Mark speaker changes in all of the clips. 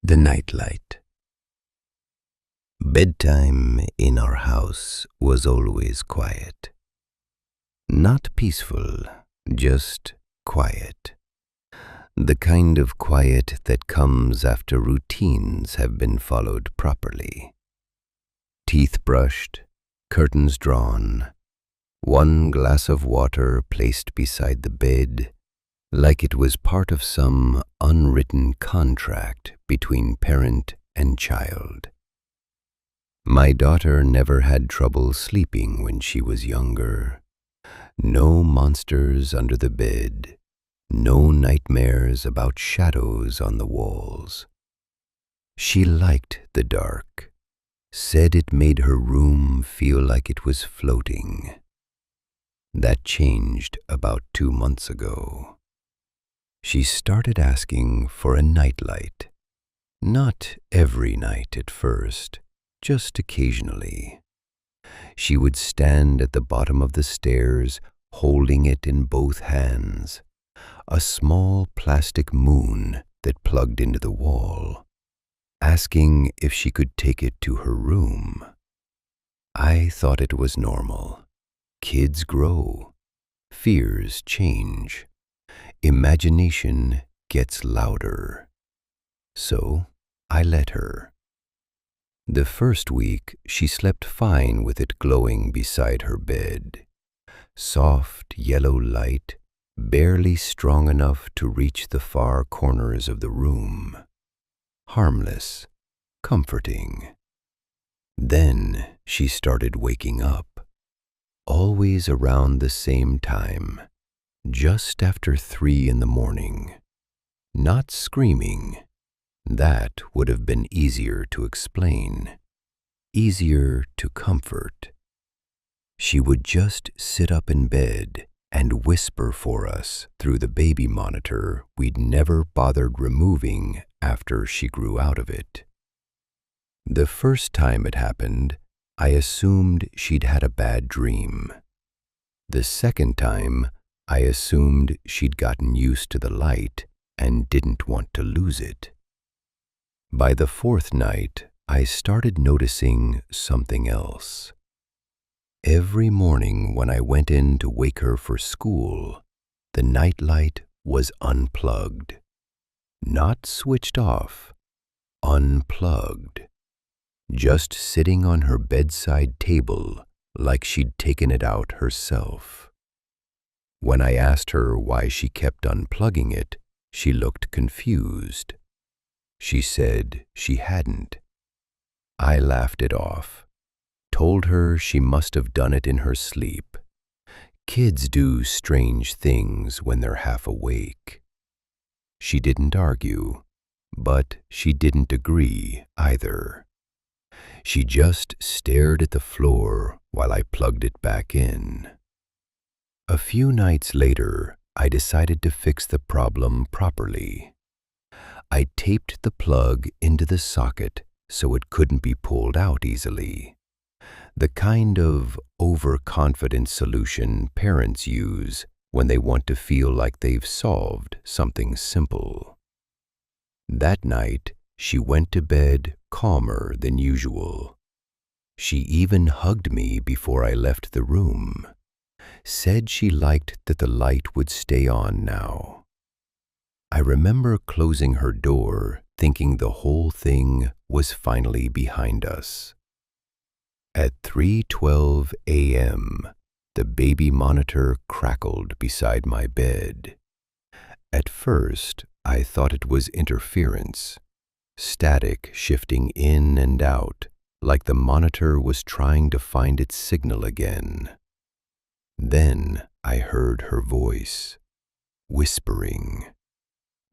Speaker 1: The Nightlight. Bedtime in our house was always quiet. Not peaceful, just quiet. The kind of quiet that comes after routines have been followed properly. Teeth brushed, curtains drawn, one glass of water placed beside the bed, like it was part of some unwritten contract between parent and child. My daughter never had trouble sleeping when she was younger. No monsters under the bed, no nightmares about shadows on the walls. She liked the dark, said it made her room feel like it was floating. That changed about 2 months ago. She started asking for a nightlight. Not every night at first, just occasionally. She would stand at the bottom of the stairs, holding it in both hands, a small plastic moon that plugged into the wall, asking if she could take it to her room. I thought it was normal. Kids grow. Fears change. Imagination gets louder. So I let her. The first week, she slept fine with it glowing beside her bed. Soft yellow light, barely strong enough to reach the far corners of the room. Harmless, comforting. Then she started waking up, always around the same time, just after 3 in the morning. Not screaming. That would have been easier to explain, easier to comfort. She would just sit up in bed and whisper for us through the baby monitor we'd never bothered removing after she grew out of it. The first time it happened, I assumed she'd had a bad dream. The second time, I assumed she'd gotten used to the light and didn't want to lose it. By the 4th night, I started noticing something else. Every morning when I went in to wake her for school, the nightlight was unplugged. Not switched off, unplugged. Just sitting on her bedside table like she'd taken it out herself. When I asked her why she kept unplugging it, she looked confused. She said she hadn't. I laughed it off, told her she must have done it in her sleep. Kids do strange things when they're half awake. She didn't argue, but she didn't agree either. She just stared at the floor while I plugged it back in. A few nights later, I decided to fix the problem properly. I taped the plug into the socket so it couldn't be pulled out easily. The kind of overconfident solution parents use when they want to feel like they've solved something simple. That night, she went to bed calmer than usual. She even hugged me before I left the room. Said she liked that the light would stay on now. I remember closing her door, thinking the whole thing was finally behind us. At 3:12 a.m., the baby monitor crackled beside my bed. At first, I thought it was interference, static shifting in and out, like the monitor was trying to find its signal again. Then I heard her voice, whispering,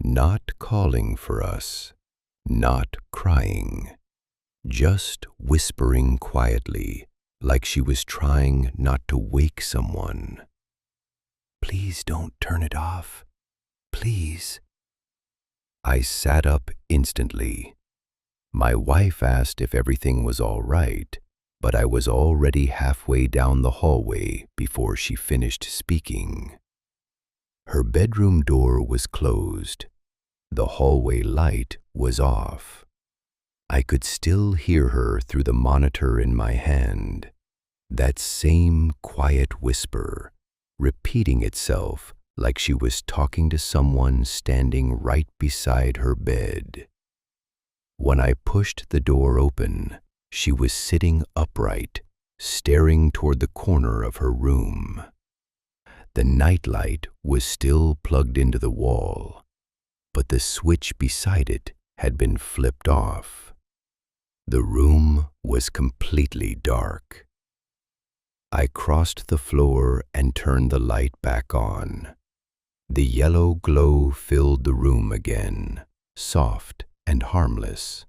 Speaker 1: not calling for us, not crying, just whispering quietly, like she was trying not to wake someone. Please don't turn it off, please. I sat up instantly. My wife asked if everything was all right, but I was already halfway down the hallway before she finished speaking. Her bedroom door was closed. The hallway light was off. I could still hear her through the monitor in my hand, that same quiet whisper, repeating itself like she was talking to someone standing right beside her bed. When I pushed the door open, she was sitting upright, staring toward the corner of her room. The nightlight was still plugged into the wall, but the switch beside it had been flipped off. The room was completely dark. I crossed the floor and turned the light back on. The yellow glow filled the room again, soft and harmless.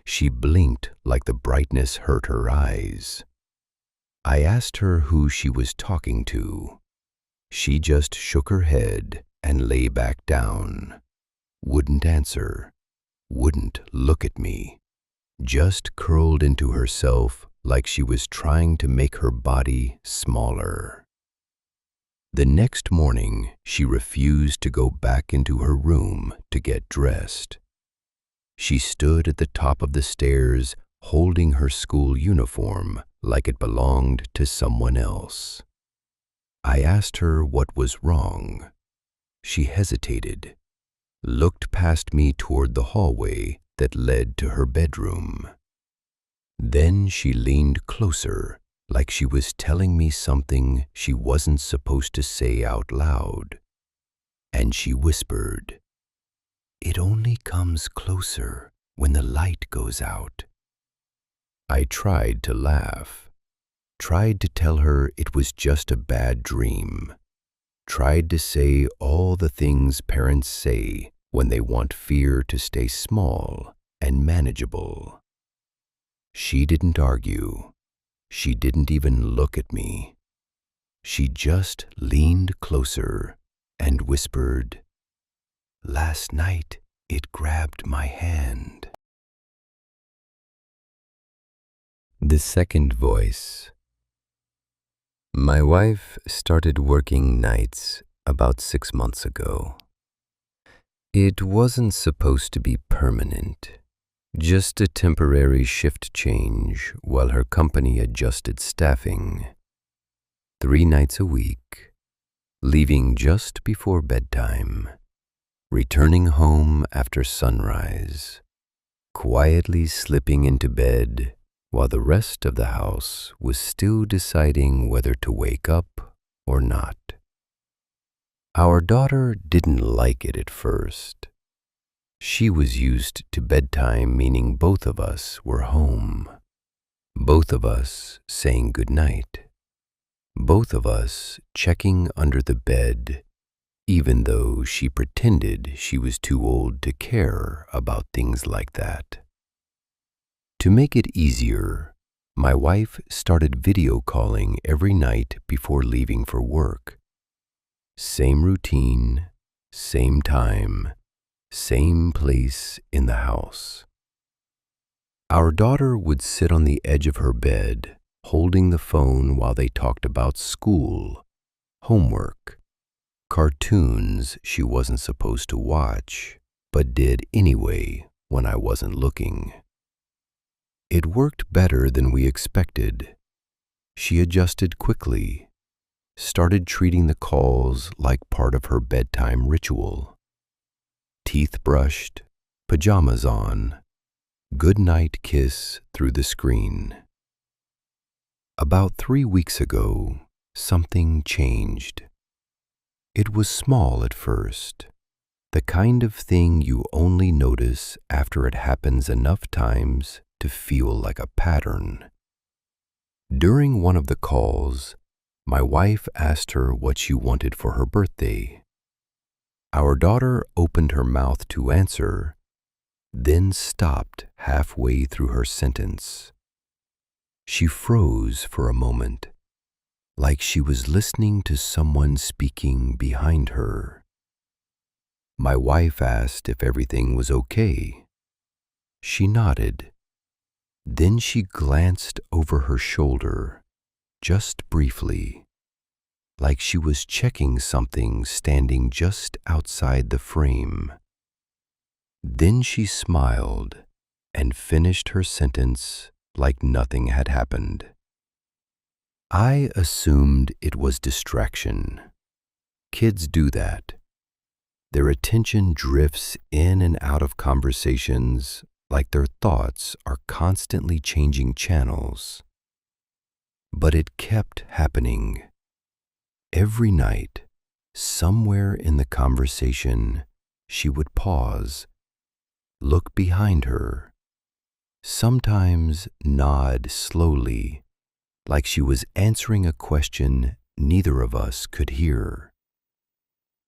Speaker 1: She blinked like the brightness hurt her eyes. I asked her who she was talking to. She just shook her head and lay back down. Wouldn't answer, wouldn't look at me, just curled into herself like she was trying to make her body smaller. The next morning, she refused to go back into her room to get dressed. She stood at the top of the stairs, holding her school uniform like it belonged to someone else. I asked her what was wrong. She hesitated, looked past me toward the hallway that led to her bedroom. Then she leaned closer, like she was telling me something she wasn't supposed to say out loud. And she whispered, "It only comes closer when the light goes out." I tried to laugh, tried to tell her it was just a bad dream, tried to say all the things parents say when they want fear to stay small and manageable. She didn't argue. She didn't even look at me. She just leaned closer and whispered, "Last night it grabbed my hand." The second voice. My wife started working nights about 6 months ago. It wasn't supposed to be permanent, just a temporary shift change while her company adjusted staffing. 3 nights a week, leaving just before bedtime, returning home after sunrise, quietly slipping into bed while the rest of the house was still deciding whether to wake up or not. Our daughter didn't like it at first. She was used to bedtime meaning both of us were home, both of us saying goodnight, both of us checking under the bed, even though she pretended she was too old to care about things like that. To make it easier, my wife started video calling every night before leaving for work. Same routine, same time, same place in the house. Our daughter would sit on the edge of her bed, holding the phone while they talked about school, homework, cartoons she wasn't supposed to watch, but did anyway when I wasn't looking. It worked better than we expected. She adjusted quickly, started treating the calls like part of her bedtime ritual. Teeth brushed, pajamas on, goodnight kiss through the screen. About 3 weeks ago, something changed. It was small at first, the kind of thing you only notice after it happens enough times to feel like a pattern. During one of the calls, my wife asked her what she wanted for her birthday. Our daughter opened her mouth to answer, then stopped halfway through her sentence. She froze for a moment, like she was listening to someone speaking behind her. My wife asked if everything was okay. She nodded. Then she glanced over her shoulder, just briefly, like she was checking something standing just outside the frame. Then she smiled and finished her sentence like nothing had happened. I assumed it was distraction. Kids do that. Their attention drifts in and out of conversations like their thoughts are constantly changing channels. But it kept happening. Every night, somewhere in the conversation, she would pause, look behind her, sometimes nod slowly, like she was answering a question neither of us could hear.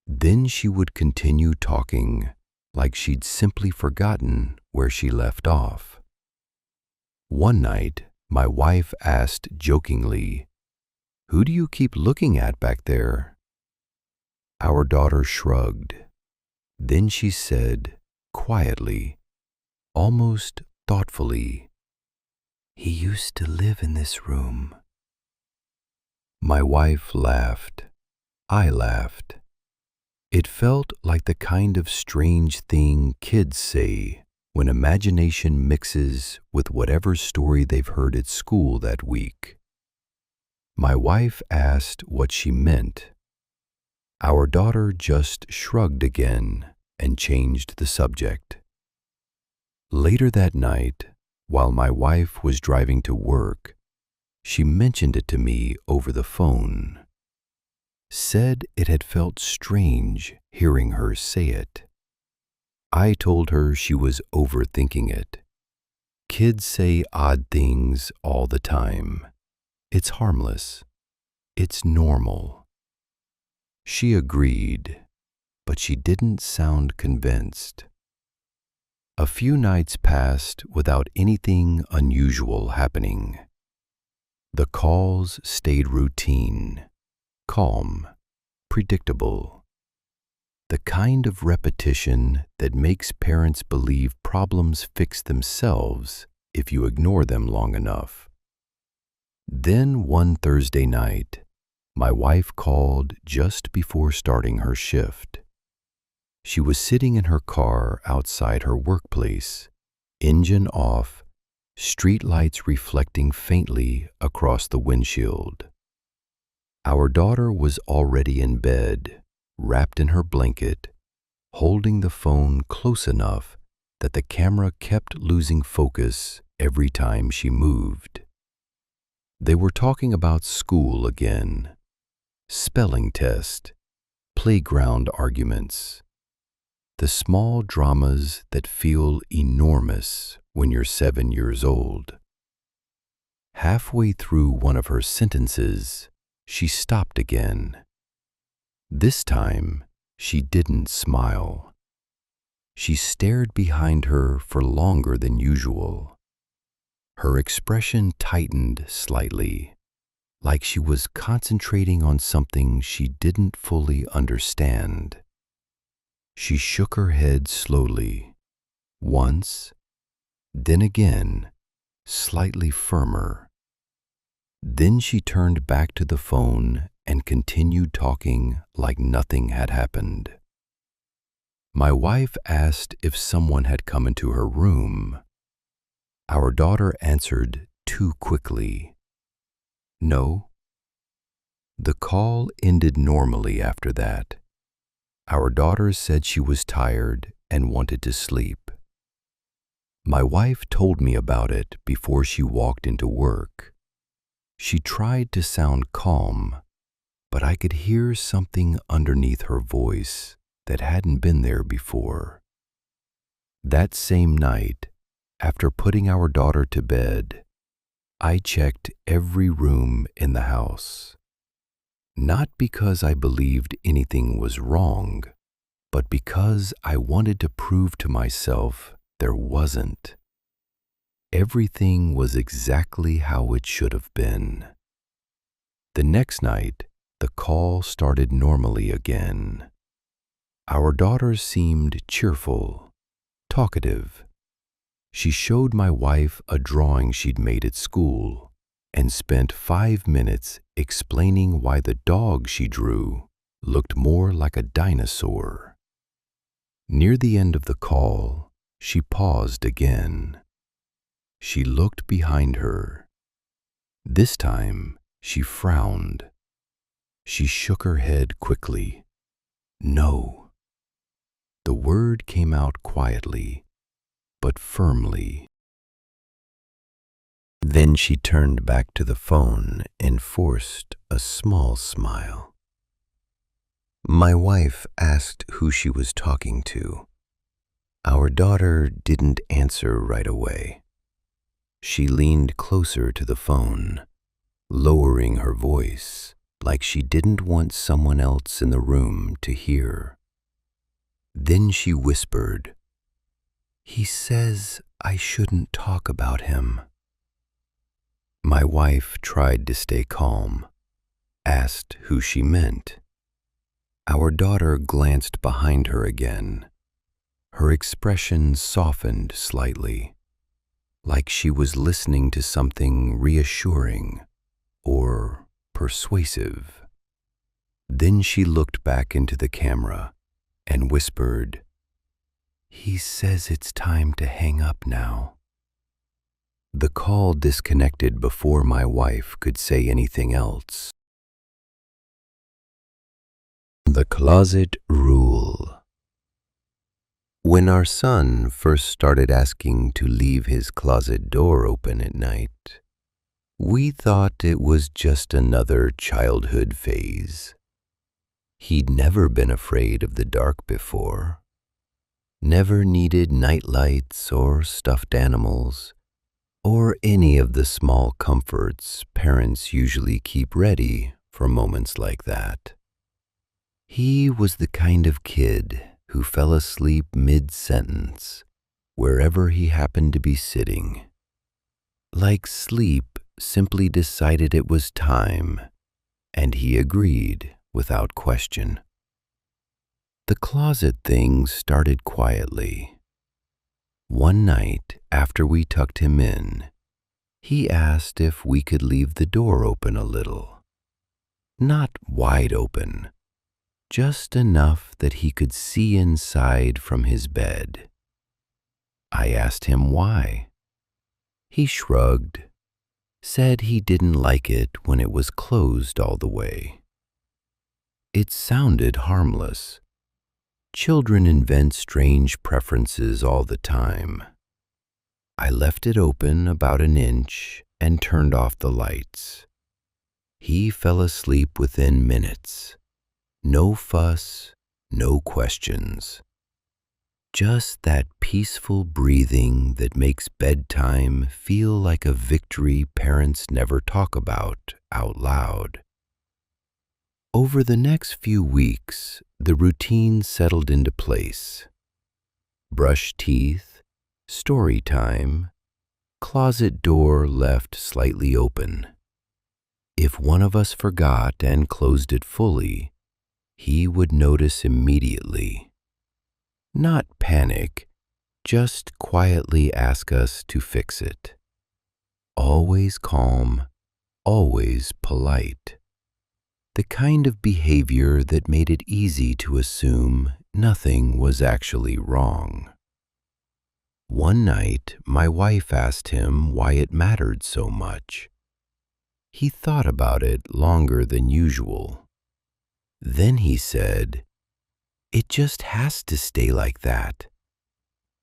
Speaker 1: Then she would continue talking like she'd simply forgotten where she left off. One night, my wife asked jokingly, "Who do you keep looking at back there?" Our daughter shrugged. Then she said, quietly, almost thoughtfully, "He used to live in this room." My wife laughed. I laughed. It felt like the kind of strange thing kids say when imagination mixes with whatever story they've heard at school that week. My wife asked what she meant. Our daughter just shrugged again and changed the subject. Later that night, while my wife was driving to work, she mentioned it to me over the phone. Said it had felt strange hearing her say it. I told her she was overthinking it. Kids say odd things all the time. It's harmless. It's normal. She agreed, but she didn't sound convinced. A few nights passed without anything unusual happening. The calls stayed routine, calm, predictable. The kind of repetition that makes parents believe problems fix themselves if you ignore them long enough. Then one Thursday night, my wife called just before starting her shift. She was sitting in her car outside her workplace, engine off, streetlights reflecting faintly across the windshield. Our daughter was already in bed, wrapped in her blanket, holding the phone close enough that the camera kept losing focus every time she moved. They were talking about school again, spelling test, playground arguments, the small dramas that feel enormous when you're 7 years old. Halfway through one of her sentences, she stopped again. This time, she didn't smile. She stared behind her for longer than usual. Her expression tightened slightly, like she was concentrating on something she didn't fully understand. She shook her head slowly, once, then again, slightly firmer. Then she turned back to the phone and continued talking like nothing had happened. My wife asked if someone had come into her room. Our daughter answered too quickly, "No." The call ended normally after that. Our daughter said she was tired and wanted to sleep. My wife told me about it before she walked into work. She tried to sound calm, but I could hear something underneath her voice that hadn't been there before. That same night, after putting our daughter to bed, I checked every room in the house. Not because I believed anything was wrong, but because I wanted to prove to myself there wasn't. Everything was exactly how it should have been. The next night, the call started normally again. Our daughter seemed cheerful, talkative. She showed my wife a drawing she'd made at school and spent 5 minutes explaining why the dog she drew looked more like a dinosaur. Near the end of the call, She paused again. She looked behind her. This time, she frowned. She shook her head quickly. No. The word came out quietly, but firmly. Then she turned back to the phone and forced a small smile. My wife asked who she was talking to. Our daughter didn't answer right away. She leaned closer to the phone, lowering her voice like she didn't want someone else in the room to hear. Then she whispered, "He says I shouldn't talk about him." My wife tried to stay calm, asked who she meant. Our daughter glanced behind her again. Her expression softened slightly, like she was listening to something reassuring or persuasive. Then she looked back into the camera and whispered, "He says it's time to hang up now." The call disconnected before my wife could say anything else. The Closet Rule. When our son first started asking to leave his closet door open at night, we thought it was just another childhood phase. He'd never been afraid of the dark before, never needed night lights or stuffed animals, or any of the small comforts parents usually keep ready for moments like that. He was the kind of kid who fell asleep mid-sentence, wherever he happened to be sitting. Like sleep simply decided it was time, and he agreed without question. The closet thing started quietly. One night after we tucked him in, he asked if we could leave the door open a little. Not wide open, just enough that he could see inside from his bed. I asked him why. He shrugged, said he didn't like it when it was closed all the way. It sounded harmless. Children invent strange preferences all the time. I left it open about an inch and turned off the lights. He fell asleep within minutes. No fuss, no questions. Just that peaceful breathing that makes bedtime feel like a victory parents never talk about out loud. Over the next few weeks, the routine settled into place. Brush teeth, story time, closet door left slightly open. If one of us forgot and closed it fully, he would notice immediately. Not panic, just quietly ask us to fix it. Always calm, always polite. The kind of behavior that made it easy to assume nothing was actually wrong. One night, my wife asked him why it mattered so much. He thought about it longer than usual. Then he said, "It just has to stay like that."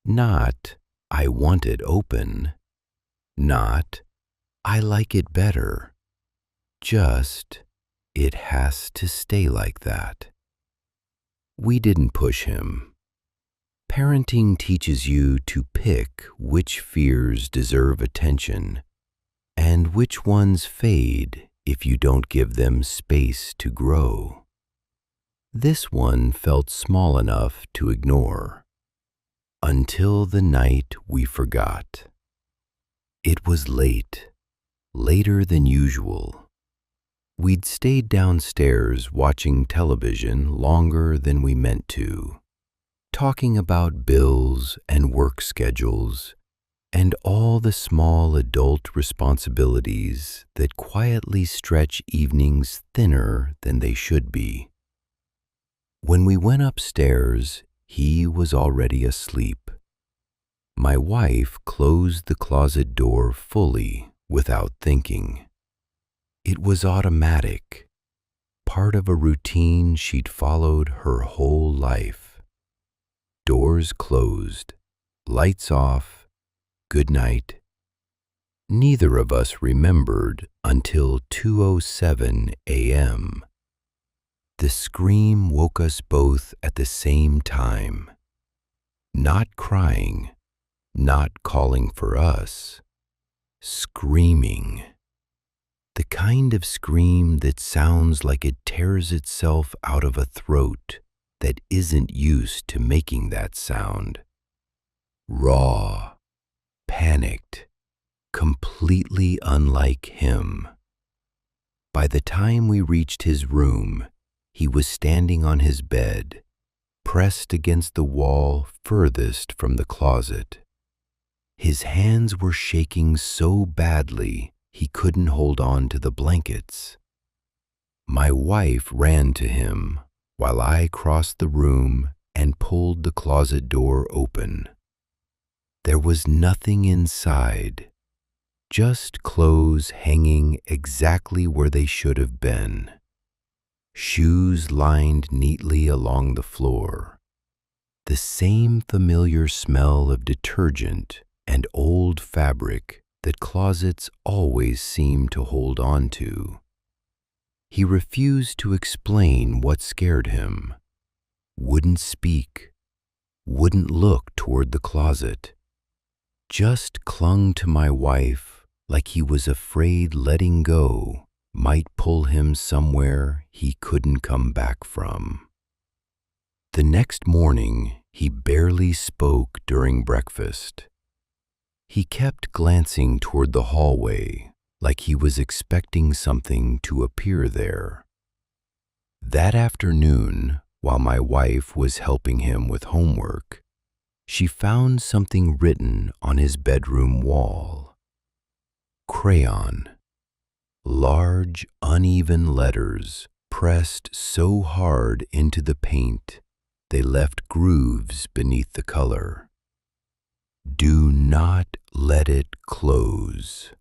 Speaker 1: Not, "I want it open." Not, "I like it better." Just, "It has to stay like that." We didn't push him. Parenting teaches you to pick which fears deserve attention and which ones fade if you don't give them space to grow. This one felt small enough to ignore, until the night we forgot. It was late, later than usual. We'd stayed downstairs watching television longer than we meant to, talking about bills and work schedules and all the small adult responsibilities that quietly stretch evenings thinner than they should be. When we went upstairs, he was already asleep. My wife closed the closet door fully without thinking. It was automatic, part of a routine she'd followed her whole life. Doors closed, lights off, good night. Neither of us remembered until 2:07 a.m. The scream woke us both at the same time. Not crying, not calling for us, screaming. The kind of scream that sounds like it tears itself out of a throat that isn't used to making that sound. Raw, panicked, completely unlike him. By the time we reached his room, he was standing on his bed, pressed against the wall furthest from the closet. His hands were shaking so badly he couldn't hold on to the blankets. My wife ran to him while I crossed the room and pulled the closet door open. There was nothing inside, just clothes hanging exactly where they should have been. Shoes lined neatly along the floor. The same familiar smell of detergent and old fabric that closets always seem to hold on to. He refused to explain what scared him, wouldn't speak, wouldn't look toward the closet, just clung to my wife like he was afraid letting go might pull him somewhere he couldn't come back from. The next morning, he barely spoke during breakfast. He kept glancing toward the hallway like he was expecting something to appear there. That afternoon, while my wife was helping him with homework, she found something written on his bedroom wall. Crayon. Large, uneven letters pressed so hard into the paint they left grooves beneath the color. Do not let it close.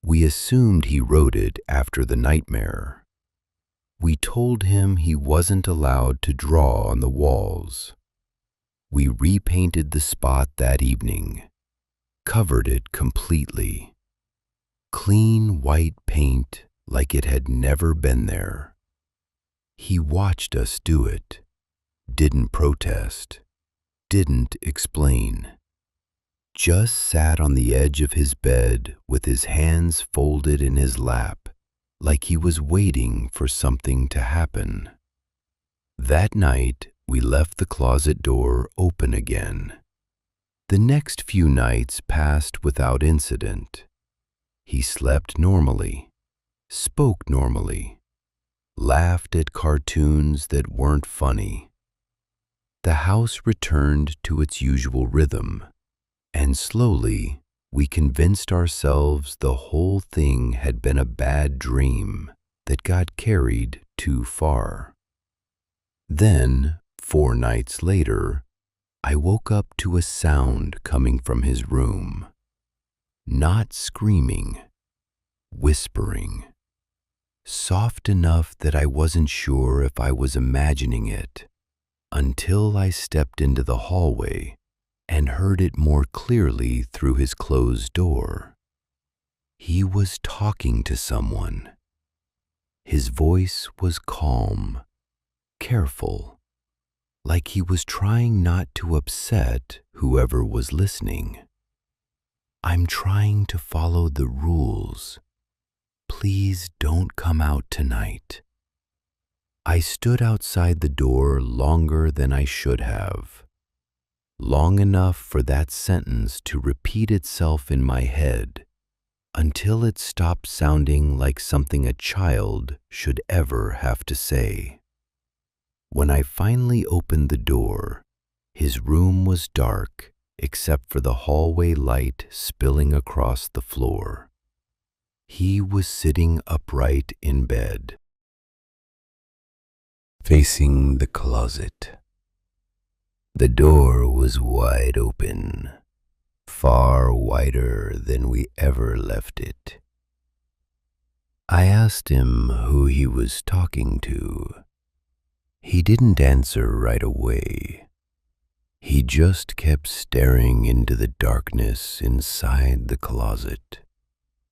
Speaker 1: We assumed he wrote it after the nightmare. We told him he wasn't allowed to draw on the walls. We repainted the spot that evening, covered it completely. Clean white paint like it had never been there. He watched us do it, didn't protest, didn't explain. Just sat on the edge of his bed with his hands folded in his lap, like he was waiting for something to happen. That night, we left the closet door open again. The next few nights passed without incident. He slept normally, spoke normally, laughed at cartoons that weren't funny. The house returned to its usual rhythm, and slowly we convinced ourselves the whole thing had been a bad dream that got carried too far. Then, 4 nights later, I woke up to a sound coming from his room. Not screaming, whispering, soft enough that I wasn't sure if I was imagining it, until I stepped into the hallway and heard it more clearly through his closed door. He was talking to someone. His voice was calm, careful, like he was trying not to upset whoever was listening. I'm trying to follow the rules. Please don't come out tonight. I stood outside the door longer than I should have. Long enough for that sentence to repeat itself in my head until it stopped sounding like something a child should ever have to say. When I finally opened the door, his room was dark except for the hallway light spilling across the floor. He was sitting upright in bed, facing the closet. The door was wide open, far wider than we ever left it. I asked him who he was talking to. He didn't answer right away. He just kept staring into the darkness inside the closet,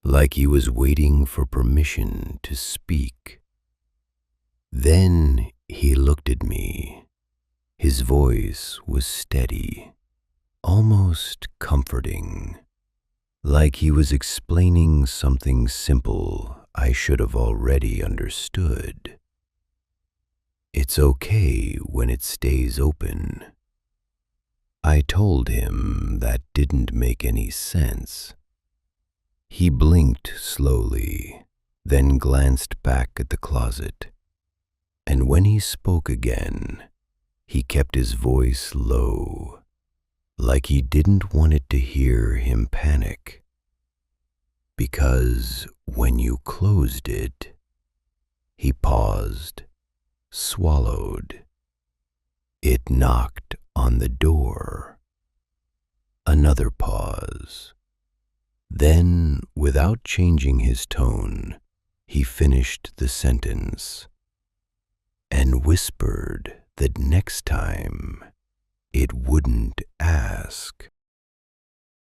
Speaker 1: like he was waiting for permission to speak. Then he looked at me. His voice was steady, almost comforting, like he was explaining something simple I should have already understood. It's okay when it stays open. I told him that didn't make any sense. He blinked slowly, then glanced back at the closet. And when he spoke again, he kept his voice low, like he didn't want it to hear him panic. Because when you closed it, he paused, swallowed. It knocked on the door. Another pause. Then, without changing his tone, he finished the sentence and whispered that next time it wouldn't ask.